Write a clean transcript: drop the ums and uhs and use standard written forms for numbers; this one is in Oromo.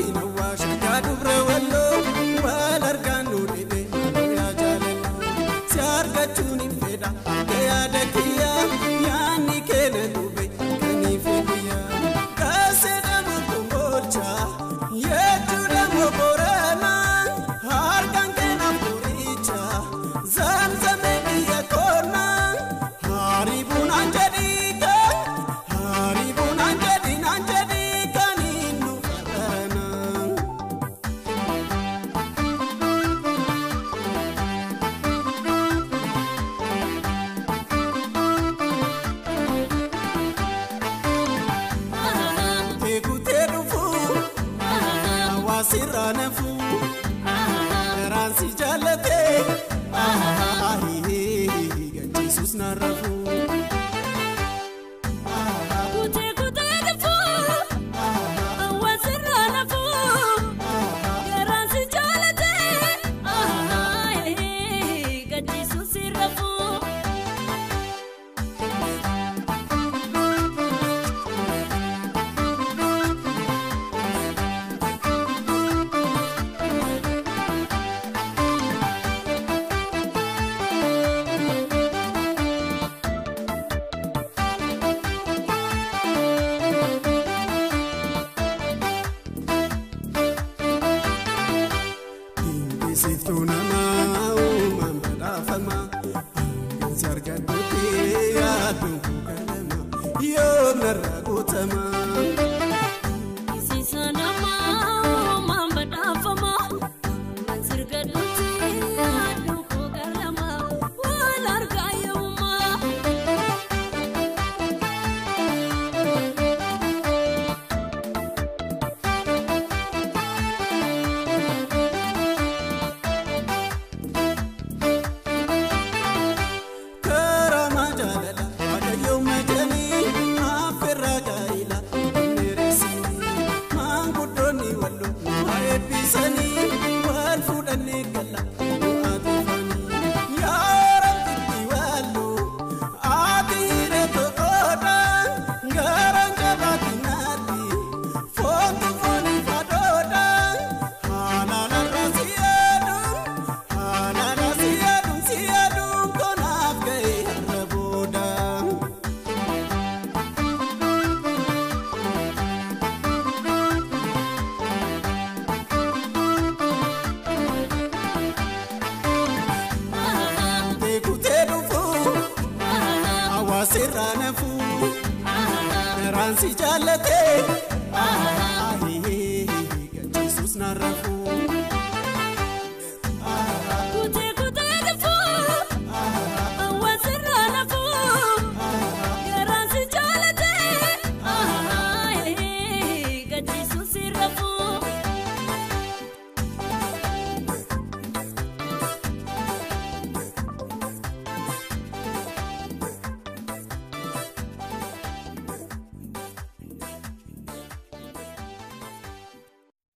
fina wash gadu brewallo wal arganu dibe ya jalalo siarga chuni feda ya dakiya yani kene dube kani fedia kaseda mukomolcha yetu da moborana hargan kena puricha zamzame ya kona haribun anjadika haribun anjadi kaninu farana Siranafu Ransi jalate Jesus narafu Kute defu Wasiranafu Ransi jalate Jesus sirafu Situna mau mambada fama Sarga duti adu kalama yo naragutama Sisana mau mambada fama Sarga duti adu kalama walarga yuma Siranafu Ransi jalate